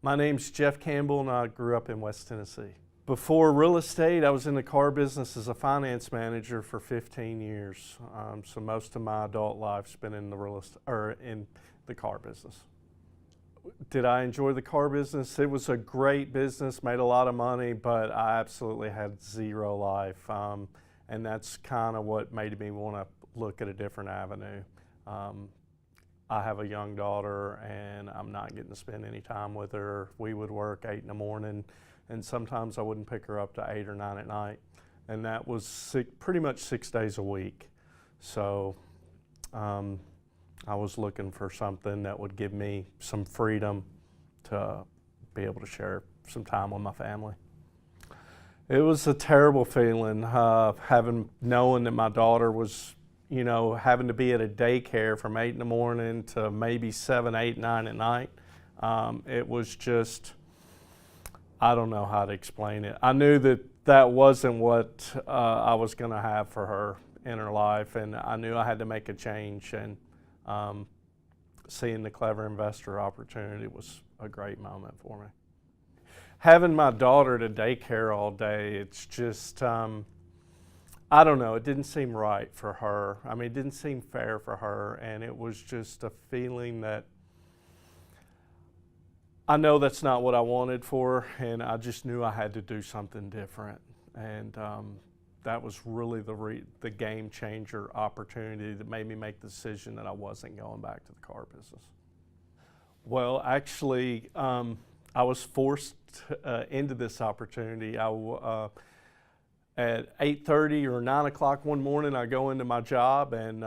My name's Jeff Campbell and I grew up in West Tennessee. Before real estate, I was in the car business as a finance manager for 15 years. So most of my adult life's been in in the car business. Did I enjoy the car business? It was a great business, made a lot of money, but I absolutely had zero life. And that's kind of what made me want to look at a different avenue. I have a young daughter and I'm not getting to spend any time with her. We would work 8 in the morning and sometimes I wouldn't pick her up to 8 or 9 at night. And that was pretty much 6 days a week. So I was looking for something that would give me some freedom to be able to share some time with my family. It was a terrible feeling, knowing that my daughter was, having to be at a daycare from 8 in the morning to maybe 7, 8, 9 at night. It was just, I don't know how to explain it. I knew that that wasn't what I was going to have for her in her life, and I knew I had to make a change, and seeing the Clever Investor opportunity was a great moment for me. Having my daughter at a daycare all day, it's just, I don't know, it didn't seem right for her. I mean, it didn't seem fair for her, and it was just a feeling that I know that's not what I wanted for her, and I just knew I had to do something different. And that was really the game changer opportunity that made me make the decision that I wasn't going back to the car business. Well, actually, I was forced into this opportunity. At 8:30 or 9 o'clock one morning, I go into my job, and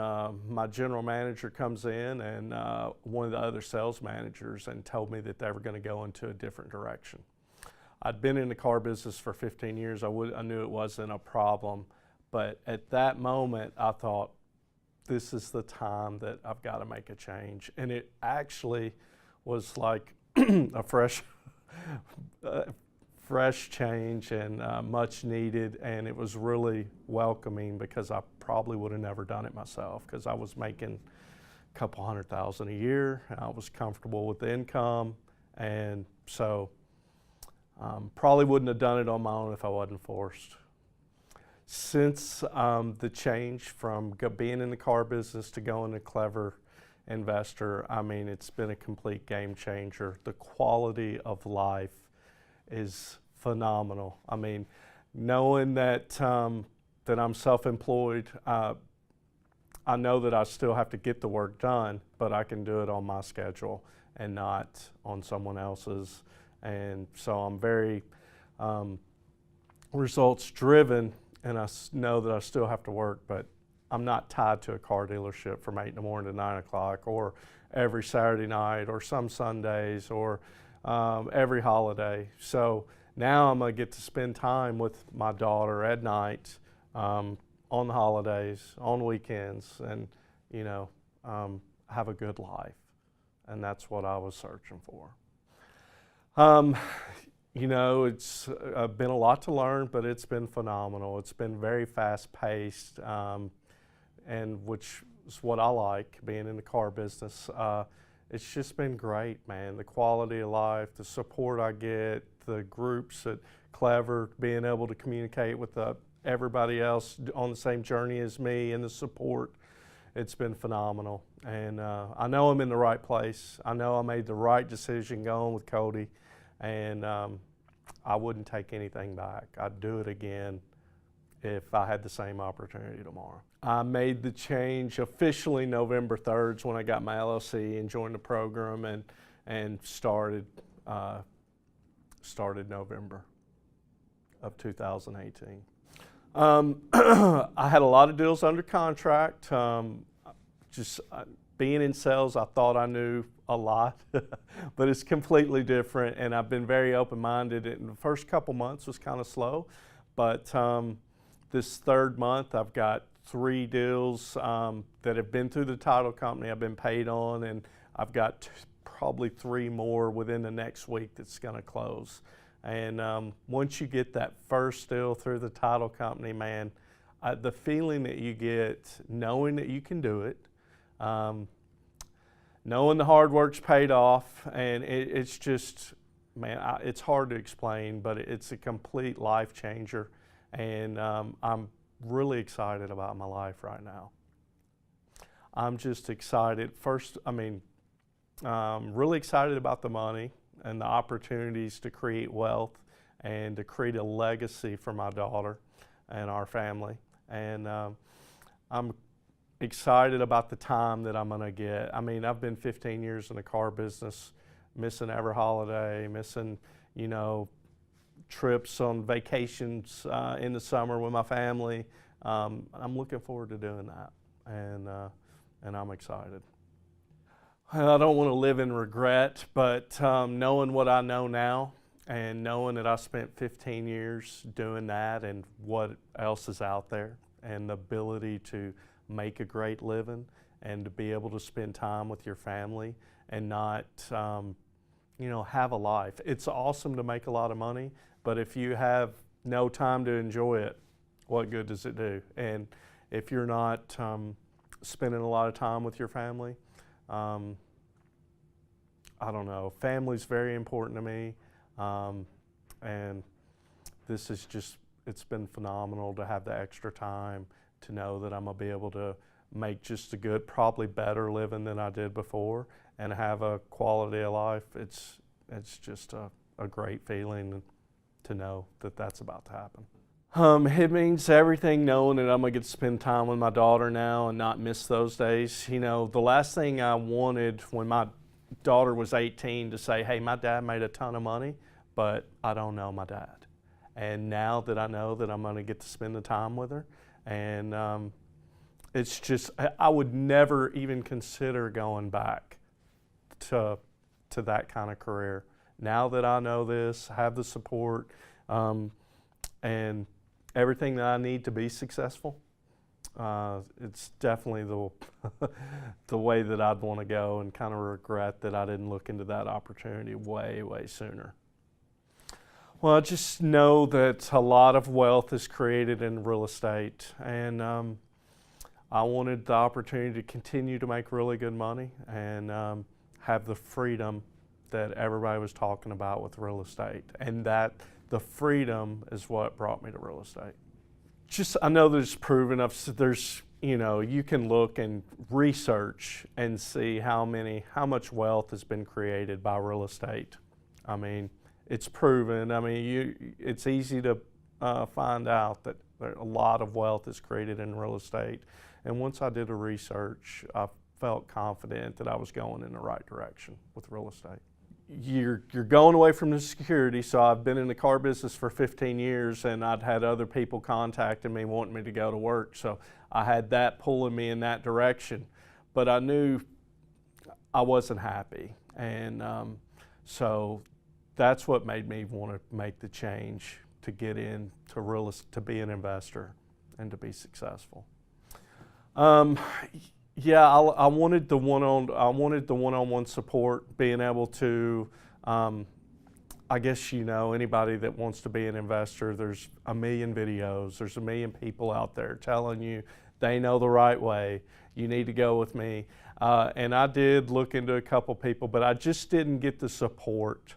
my general manager comes in, and one of the other sales managers, and told me that they were going to go into a different direction. I'd been in the car business for 15 years. I knew it wasn't a problem, but at that moment, I thought, this is the time that I've got to make a change. And it actually was like a fresh change and much needed, and it was really welcoming because I probably would have never done it myself because I was making a couple $100,000 a year. I was comfortable with the income, and so probably wouldn't have done it on my own if I wasn't forced. Since the change from being in the car business to going to Clever Investor, I mean, it's been a complete game changer. The quality of life is phenomenal. I mean, knowing that that I'm self-employed, I know that I still have to get the work done, but I can do it on my schedule and not on someone else's. And so I'm very results driven, and I know that I still have to work, but I'm not tied to a car dealership from 8 in the morning to 9 o'clock or every Saturday night or some Sundays or every holiday. So now I'm going to get to spend time with my daughter at night, on the holidays, on weekends, and have a good life. And that's what I was searching for. It's been a lot to learn, but it's been phenomenal. It's been very fast-paced, and which is what I like, being in the car business. It's just been great, man. The quality of life, the support I get, the groups at Clever, being able to communicate with everybody else on the same journey as me, and the support, it's been phenomenal. And I know I'm in the right place. I know I made the right decision going with Cody, and I wouldn't take anything back. I'd do it again if I had the same opportunity tomorrow. I made the change officially November 3rd is when I got my LLC and joined the program, and started November of 2018. I had a lot of deals under contract. Being in sales, I thought I knew a lot, but it's completely different, and I've been very open-minded. And the first couple months was kind of slow, but this third month I've got 3 deals that have been through the title company I've been paid on, and I've got probably 3 more within the next week that's going to close. And once you get that first deal through the title company, man, the feeling that you get knowing that you can do it, knowing the hard work's paid off, and it's just man, it's hard to explain, but it's a complete life changer. And I'm really excited about my life right now. I'm just excited. First, really excited about the money and the opportunities to create wealth and to create a legacy for my daughter and our family. And I'm excited about the time that I'm going to get. I mean, I've been 15 years in the car business, missing every holiday, missing, trips on vacations in the summer with my family. I'm looking forward to doing that, and I'm excited. I don't want to live in regret, but knowing what I know now and knowing that I spent 15 years doing that and what else is out there and the ability to make a great living and to be able to spend time with your family and not, have a life. It's awesome to make a lot of money, but if you have no time to enjoy it, what good does it do? And if you're not spending a lot of time with your family, I don't know. Family's very important to me, and this is just, it's been phenomenal to have the extra time to know that I'm going to be able to make just a good, probably better living than I did before and have a quality of life. It's just a great feeling to know that that's about to happen. It means everything knowing that I'm going to get to spend time with my daughter now and not miss those days. The last thing I wanted when my daughter was 18 to say, hey, my dad made a ton of money, but I don't know my dad. And now that I know that I'm going to get to spend the time with her, and it's just, I would never even consider going back to that kind of career. Now that I know this, have the support, and everything that I need to be successful, it's definitely the way that I'd want to go, and kind of regret that I didn't look into that opportunity way, way sooner. Well, I just know that a lot of wealth is created in real estate, and I wanted the opportunity to continue to make really good money and have the freedom that everybody was talking about with real estate, and that the freedom is what brought me to real estate. I know there's proven, you can look and research and see how much wealth has been created by real estate. I mean, it's proven. I mean, it's easy to find out that a lot of wealth is created in real estate. And once I did the research, I felt confident that I was going in the right direction with real estate. You're going away from the security, so I've been in the car business for 15 years, and I'd had other people contacting me wanting me to go to work, so I had that pulling me in that direction. But I knew I wasn't happy, and so that's what made me want to make the change to get into real estate, to be an investor, and to be successful. Yeah, I wanted the one-on-one support, being able to, I guess anybody that wants to be an investor, there's a million videos, there's a million people out there telling you they know the right way, you need to go with me. And I did look into a couple people, but I just didn't get the support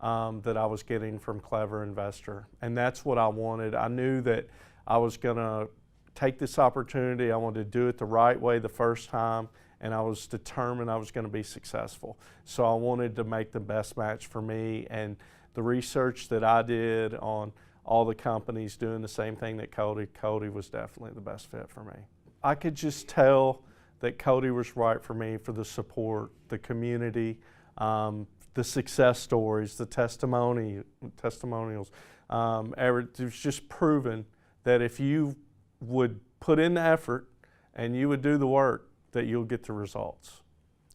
that I was getting from Clever Investor. And that's what I wanted. I knew that I was going to take this opportunity. I wanted to do it the right way the first time, and I was determined I was going to be successful. So I wanted to make the best match for me, and the research that I did on all the companies doing the same thing that Cody was definitely the best fit for me. I could just tell that Cody was right for me for the support, the community, the success stories, the testimonials. It was just proven that if you would put in the effort and you would do the work, that you'll get the results.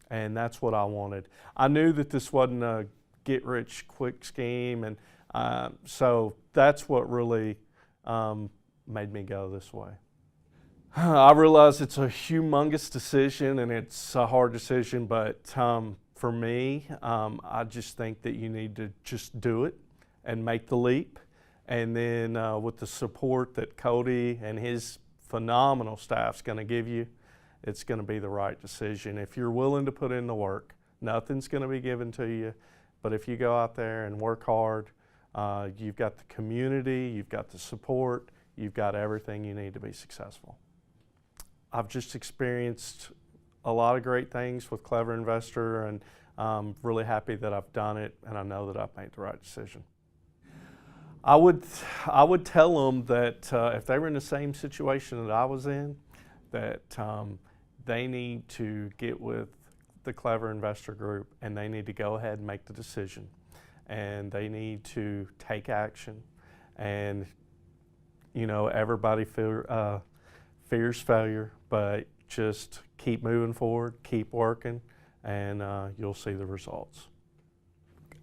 And that's what I wanted. I knew that this wasn't a get-rich-quick scheme, and so that's what really made me go this way. I realize it's a humongous decision and it's a hard decision, but for me, I just think that you need to just do it and make the leap. And then with the support that Cody and his phenomenal staff's going to give you, it's going to be the right decision. If you're willing to put in the work, nothing's going to be given to you. But if you go out there and work hard, you've got the community, you've got the support, you've got everything you need to be successful. I've just experienced a lot of great things with Clever Investor, and I'm really happy that I've done it, and I know that I've made the right decision. I would tell them that if they were in the same situation that I was in, that they need to get with the Clever Investor Group, and they need to go ahead and make the decision, and they need to take action. And you know, everybody fears failure, but just keep moving forward, keep working, and you'll see the results.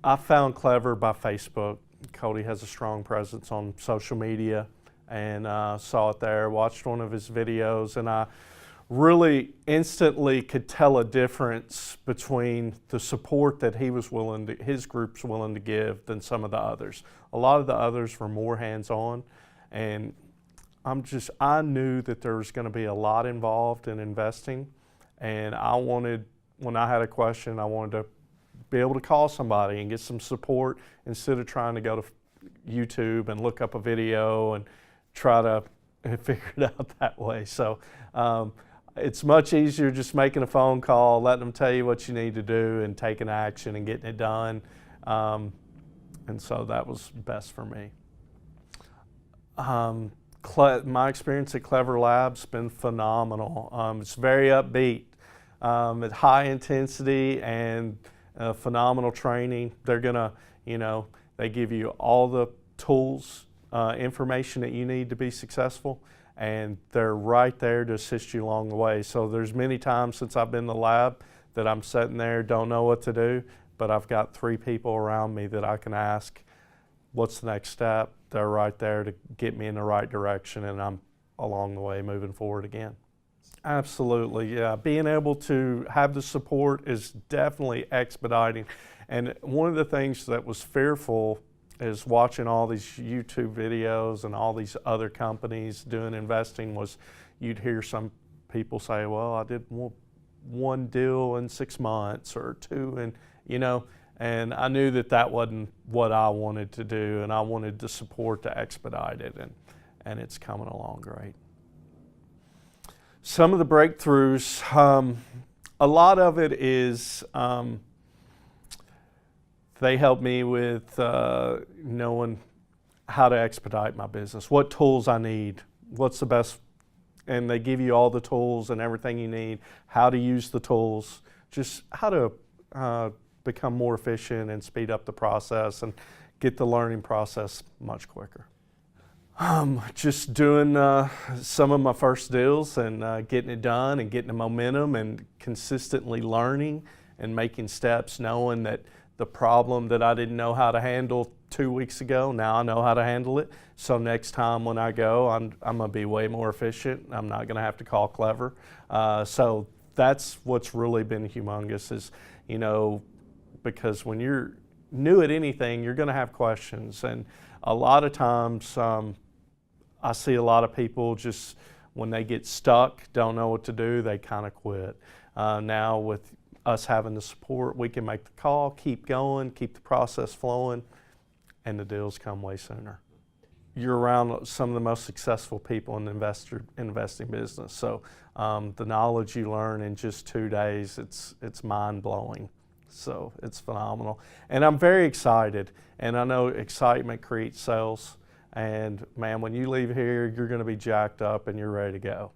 I found Clever by Facebook. Cody has a strong presence on social media, and saw it there, watched one of his videos, and I really instantly could tell a difference between the support that his group's willing to give than some of the others. A lot of the others were more hands-on, and I knew that there was going to be a lot involved in investing, and when I had a question, I wanted to be able to call somebody and get some support instead of trying to go to YouTube and look up a video and try to figure it out that way. So it's much easier just making a phone call, letting them tell you what you need to do, and taking action and getting it done. And so that was best for me. My experience at Clever Lab's been phenomenal. It's very upbeat, at high intensity and phenomenal training. They're gonna, they give you all the tools, information that you need to be successful, and they're right there to assist you along the way. So there's many times since I've been in the lab that I'm sitting there, don't know what to do, but I've got 3 people around me that I can ask, what's the next step? They're right there to get me in the right direction, and I'm along the way moving forward again. Absolutely, yeah. Being able to have the support is definitely expediting. And one of the things that was fearful is watching all these YouTube videos and all these other companies doing investing was you'd hear some people say, well, I did one deal in 6 months or 2, and I knew that wasn't what I wanted to do, and I wanted the support to expedite it, and it's coming along great. Some of the breakthroughs, a lot of it is they help me with knowing how to expedite my business, what tools I need, what's the best, and they give you all the tools and everything you need, how to use the tools, just how to become more efficient and speed up the process and get the learning process much quicker. Just doing some of my first deals and getting it done and getting the momentum and consistently learning and making steps, knowing that the problem that I didn't know how to handle 2 weeks ago, now I know how to handle it. So next time when I go, I'm going to be way more efficient. I'm not going to have to call Clever. So that's what's really been humongous is, because when you're new at anything, you're going to have questions. And a lot of times I see a lot of people just when they get stuck, don't know what to do, they kind of quit. Now with us having the support, we can make the call, keep going, keep the process flowing, and the deals come way sooner. You're around some of the most successful people in the investing business. So the knowledge you learn in just 2 days, it's mind-blowing. So it's phenomenal. And I'm very excited, and I know excitement creates sales. And man, when you leave here, you're going to be jacked up and you're ready to go.